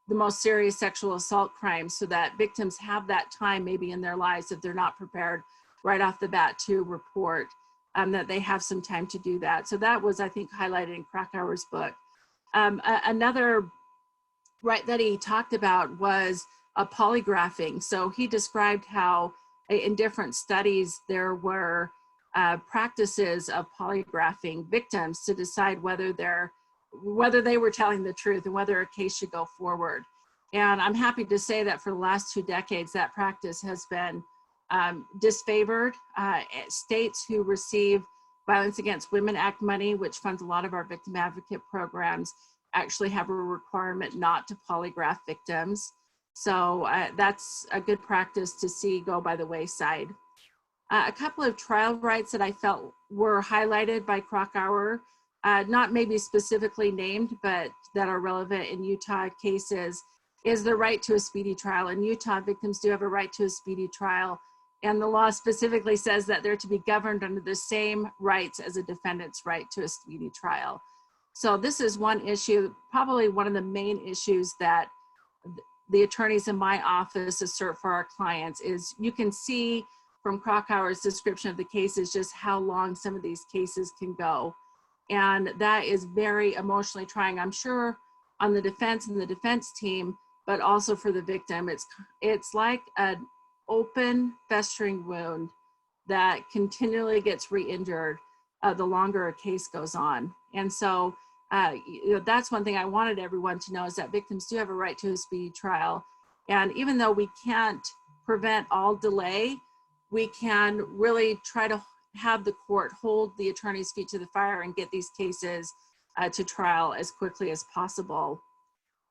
the most serious sexual assault crimes so that victims have that time maybe in their lives if they're not prepared right off the bat to report, that they have some time to do that. So that was, I think, highlighted in Krakauer's book. Another right that he talked about was polygraphing. So he described how in different studies there were practices of polygraphing victims to decide whether they were telling the truth and whether a case should go forward. And I'm happy to say that for the last 2 decades, that practice has been disfavored. States who receive Violence Against Women Act money, which funds a lot of our victim advocate programs, actually have a requirement not to polygraph victims. So that's a good practice to see go by the wayside. A couple of trial rights that I felt were highlighted by Krakauer, not maybe specifically named, but that are relevant in Utah cases, is the right to a speedy trial. In Utah, victims do have a right to a speedy trial, and the law specifically says that they're to be governed under the same rights as a defendant's right to a speedy trial. So this is one issue, probably one of the main issues that the attorneys in my office assert for our clients. Is you can see from Krakauer's description of the cases just how long some of these cases can go. And that is very emotionally trying, I'm sure, on the defense and the defense team, but also for the victim. It's like an open festering wound that continually gets re-injured the longer a case goes on. And so that's one thing I wanted everyone to know, is that victims do have a right to a speedy trial. And even though we can't prevent all delay, we can really try to have the court hold the attorney's feet to the fire and get these cases to trial as quickly as possible.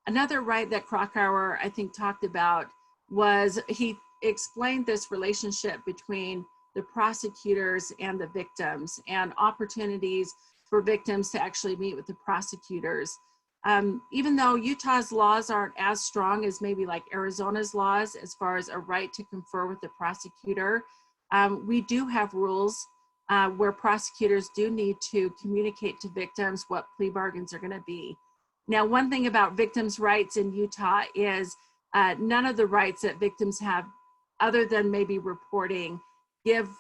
Another right that Krakauer, I think, talked about was he explained this relationship between the prosecutors and the victims, and opportunities for victims to actually meet with the prosecutors. Even though Utah's laws aren't as strong as maybe like Arizona's laws as far as a right to confer with the prosecutor, we do have rules where prosecutors do need to communicate to victims what plea bargains are going to be. Now, one thing about victims' rights in Utah is none of the rights that victims have, other than maybe reporting, give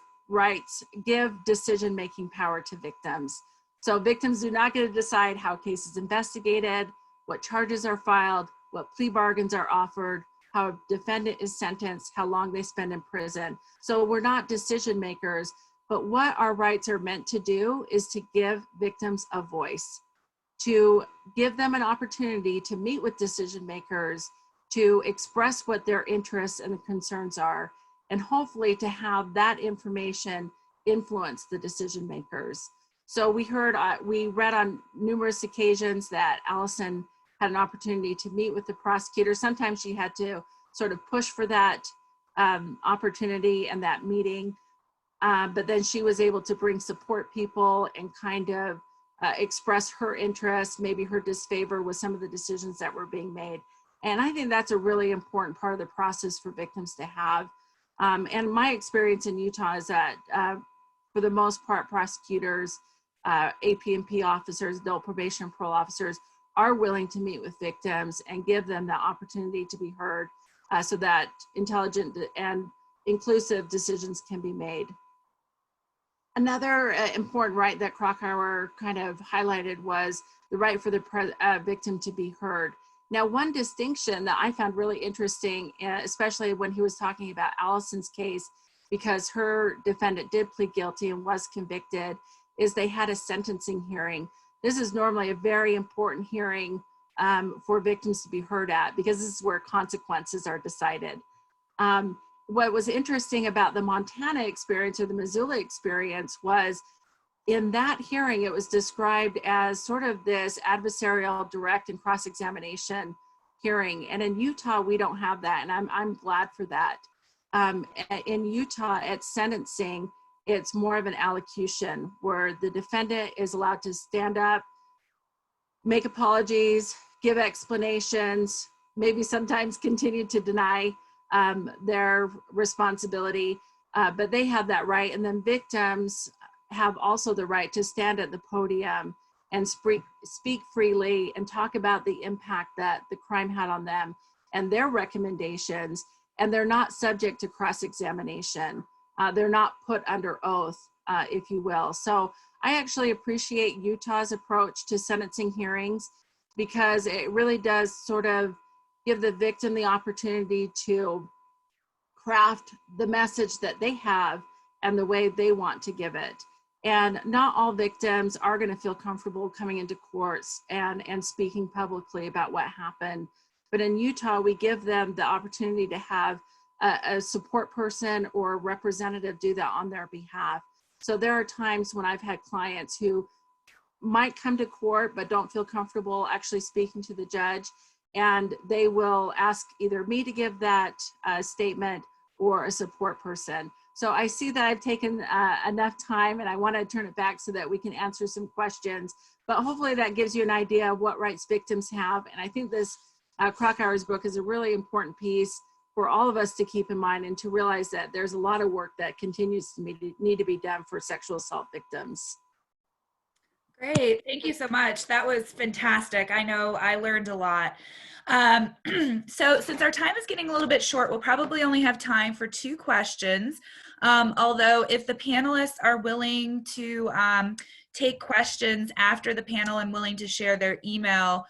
decision-making power to victims. So victims do not get to decide how a case is investigated, what charges are filed, what plea bargains are offered, how a defendant is sentenced, how long they spend in prison. So we're not decision makers, but what our rights are meant to do is to give victims a voice, to give them an opportunity to meet with decision makers, to express what their interests and concerns are, and hopefully to have that information influence the decision makers. So we read on numerous occasions that Allison had an opportunity to meet with the prosecutor. Sometimes she had to sort of push for that opportunity and that meeting, but then she was able to bring support people and kind of express her interest, maybe her disfavor with some of the decisions that were being made. And I think that's a really important part of the process for victims to have. And my experience in Utah is that for the most part, prosecutors, AP&P officers, adult probation and parole officers are willing to meet with victims and give them the opportunity to be heard. so that intelligent and inclusive decisions can be made. Another important right that Krakauer kind of highlighted was the right for the victim to be heard. Now, one distinction that I found really interesting, especially when he was talking about Allison's case, because her defendant did plead guilty and was convicted, is they had a sentencing hearing. This is normally a very important hearing for victims to be heard at, because this is where consequences are decided. What was interesting about the Montana experience or the Missoula experience was, in that hearing, it was described as sort of this adversarial, direct, and cross-examination hearing. And in Utah, we don't have that, and I'm glad for that. In Utah, at sentencing, it's more of an allocution where the defendant is allowed to stand up, make apologies, give explanations, maybe sometimes continue to deny their responsibility, but they have that right. And then victims have also the right to stand at the podium and speak freely and talk about the impact that the crime had on them and their recommendations, and they're not subject to cross-examination. They're not put under oath, if you will. So I actually appreciate Utah's approach to sentencing hearings, because it really does sort of give the victim the opportunity to craft the message that they have and the way they want to give it. And not all victims are going to feel comfortable coming into courts and speaking publicly about what happened. But in Utah, we give them the opportunity to have a support person or a representative do that on their behalf. So there are times when I've had clients who might come to court but don't feel comfortable actually speaking to the judge, and they will ask either me to give that statement or a support person. So I see that I've taken enough time, and I want to turn it back so that we can answer some questions. But hopefully that gives you an idea of what rights victims have. And I think this Krakauer's book is a really important piece for all of us to keep in mind, and to realize that there's a lot of work that continues to need to be done for sexual assault victims. Great. Thank you so much. That was fantastic. I know I learned a lot. So since our time is getting a little bit short, we'll probably only have time for 2 questions. Although if the panelists are willing to take questions after the panel and willing to share their email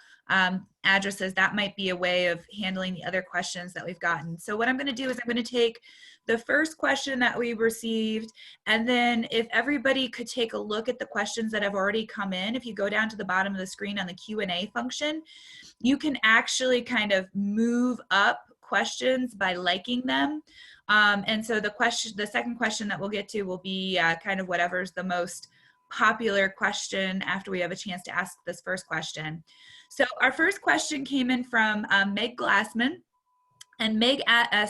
addresses, that might be a way of handling the other questions that we've gotten. So what I'm going to do is I'm going to take the first question that we received, and then if everybody could take a look at the questions that have already come in, if you go down to the bottom of the screen on the Q&A function, you can actually kind of move up questions by liking them. And so the second question that we'll get to will be kind of whatever's the most popular question after we have a chance to ask this first question. So our first question came in from Meg Glassman. And Meg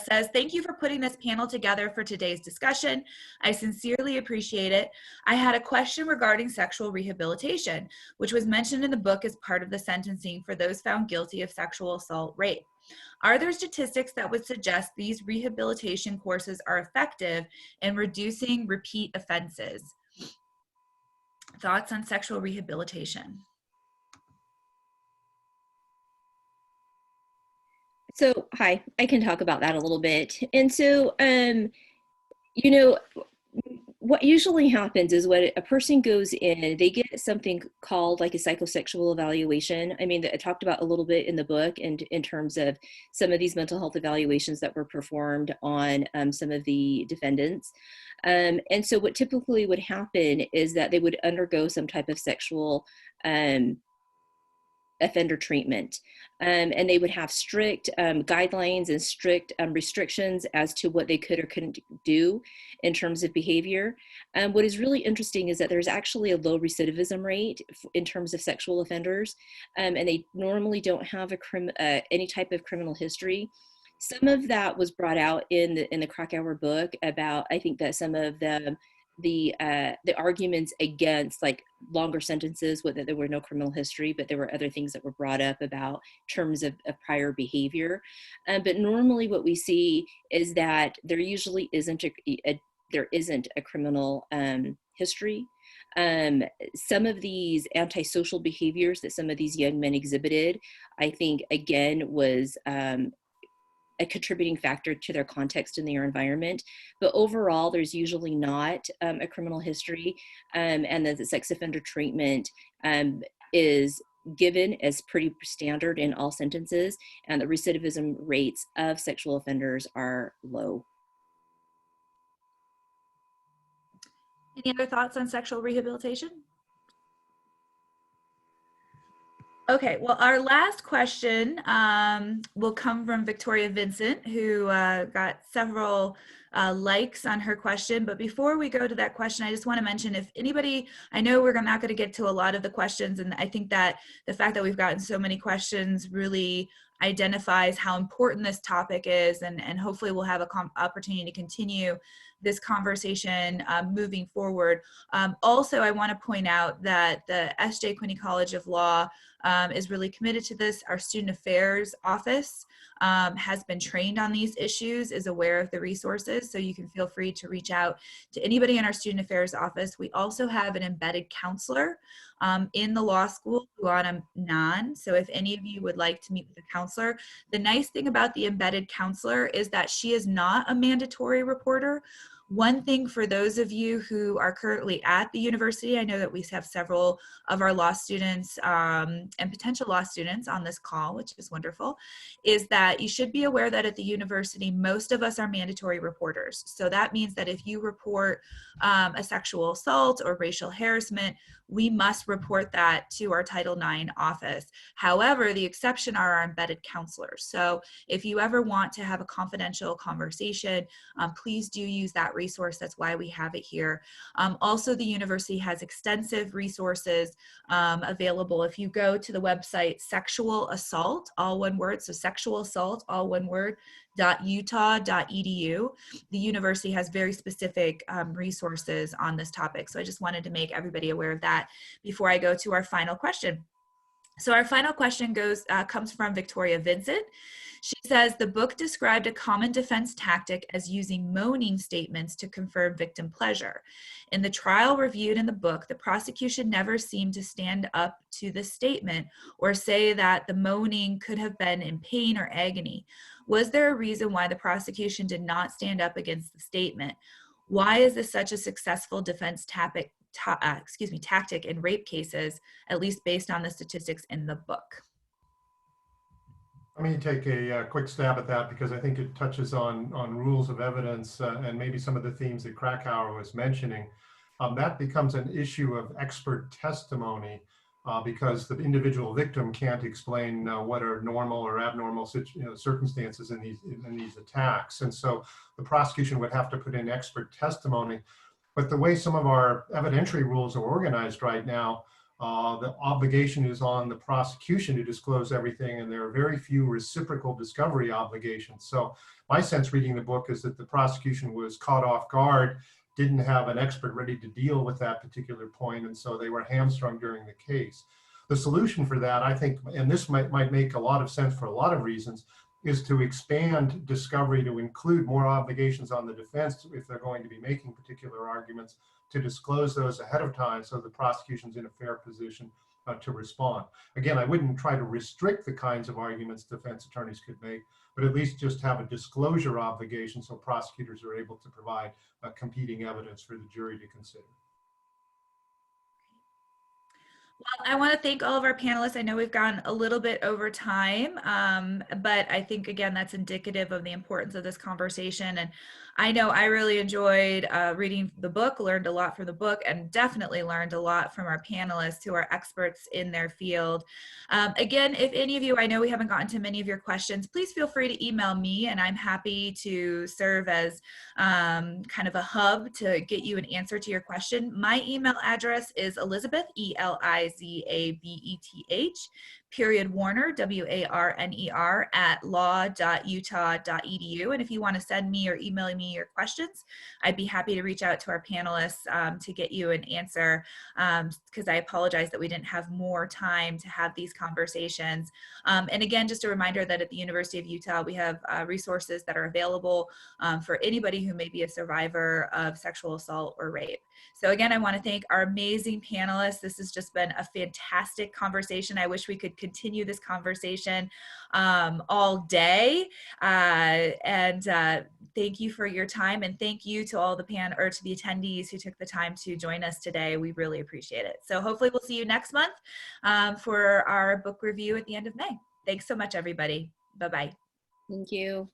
says, thank you for putting this panel together for today's discussion. I sincerely appreciate it. I had a question regarding sexual rehabilitation, which was mentioned in the book as part of the sentencing for those found guilty of sexual assault rape. Are there statistics that would suggest these rehabilitation courses are effective in reducing repeat offenses? Thoughts on sexual rehabilitation? So, hi, I can talk about that a little bit. And so, you know, what usually happens is when a person goes in, they get something called like a psychosexual evaluation. I mean, I talked about a little bit in the book, and in terms of some of these mental health evaluations that were performed on some of the defendants. And so what typically would happen is that they would undergo some type of sexual offender treatment. And they would have strict guidelines and strict restrictions as to what they could or couldn't do in terms of behavior. What is really interesting is that there's actually a low recidivism rate in terms of sexual offenders, and they normally don't have any type of criminal history. Some of that was brought out in the Krakauer book about, I think that some of the arguments against like longer sentences, whether there were no criminal history, but there were other things that were brought up about terms of prior behavior. But normally what we see is that there usually isn't a criminal history. Some of these antisocial behaviors that some of these young men exhibited, I think again was a contributing factor to their context and their environment. But overall, there's usually not a criminal history, and the sex offender treatment is given as pretty standard in all sentences, and the recidivism rates of sexual offenders are low. Any other thoughts on sexual rehabilitation? Okay, well, our last question will come from Victoria Vincent, who got several likes on her question. But before we go to that question, I just want to mention, if anybody, I know we're not going to get to a lot of the questions, and I think that the fact that we've gotten so many questions really identifies how important this topic is, and hopefully we'll have an opportunity to continue this conversation moving forward. Also, I want to point out that the S.J. Quinney College of Law is really committed to this. Our Student Affairs Office has been trained on these issues, is aware of the resources, so you can feel free to reach out to anybody in our Student Affairs Office. We also have an embedded counselor in the law school, Luana Nan. So if any of you would like to meet with a counselor, the nice thing about the embedded counselor is that she is not a mandatory reporter. One thing for those of you who are currently at the university, I know that we have several of our law students and potential law students on this call, which is wonderful, is that you should be aware that at the university, most of us are mandatory reporters. So that means that if you report a sexual assault or racial harassment, we must report that to our Title IX office. However, the exception are our embedded counselors. So if you ever want to have a confidential conversation, please do use that resource. That's why we have it here. Also, the university has extensive resources available. If you go to the website sexual assault, all one word, so sexual assault, all one word, .utah.edu, the university has very specific resources on this topic. So I just wanted to make everybody aware of that before I go to our final question. So our final question comes from Victoria Vincent. She says, the book described a common defense tactic as using moaning statements to confirm victim pleasure. In the trial reviewed in the book, the prosecution never seemed to stand up to the statement or say that the moaning could have been in pain or agony. Was there a reason why the prosecution did not stand up against the statement? Why is this such a successful defense tactic in rape cases, at least based on the statistics in the book? Let me take a quick stab at that, because I think it touches on rules of evidence and maybe some of the themes that Krakauer was mentioning. That becomes an issue of expert testimony because the individual victim can't explain what are normal or abnormal circumstances in these attacks. And so the prosecution would have to put in expert testimony. But the way some of our evidentiary rules are organized right now, the obligation is on the prosecution to disclose everything, and there are very few reciprocal discovery obligations. So my sense reading the book is that the prosecution was caught off guard, didn't have an expert ready to deal with that particular point, and so they were hamstrung during the case. The solution for that, I think, and this might make a lot of sense for a lot of reasons, is to expand discovery to include more obligations on the defense if they're going to be making particular arguments, to disclose those ahead of time so the prosecution's in a fair position to respond. Again, I wouldn't try to restrict the kinds of arguments defense attorneys could make, but at least just have a disclosure obligation so prosecutors are able to provide competing evidence for the jury to consider. Well, I want to thank all of our panelists. I know we've gone a little bit over time, but I think, again, that's indicative of the importance of this conversation. And I know I really enjoyed reading the book, learned a lot from the book, and definitely learned a lot from our panelists who are experts in their field. Again, if any of you, I know we haven't gotten to many of your questions, please feel free to email me, and I'm happy to serve as kind of a hub to get you an answer to your question. My email address is Elizabeth, Elizabeth, Warner, Warner, at law.utah.edu. And if you want to send me or email me your questions, I'd be happy to reach out to our panelists to get you an answer, because I apologize that we didn't have more time to have these conversations. And again, just a reminder that at the University of Utah, we have resources that are available for anybody who may be a survivor of sexual assault or rape. So again, I want to thank our amazing panelists. This has just been a fantastic conversation. I wish we could continue this conversation all day. Thank you for your time, and thank you to all the to the attendees who took the time to join us today. We really appreciate it. So hopefully we'll see you next month for our book review at the end of May. Thanks so much, everybody. Bye-bye. Thank you.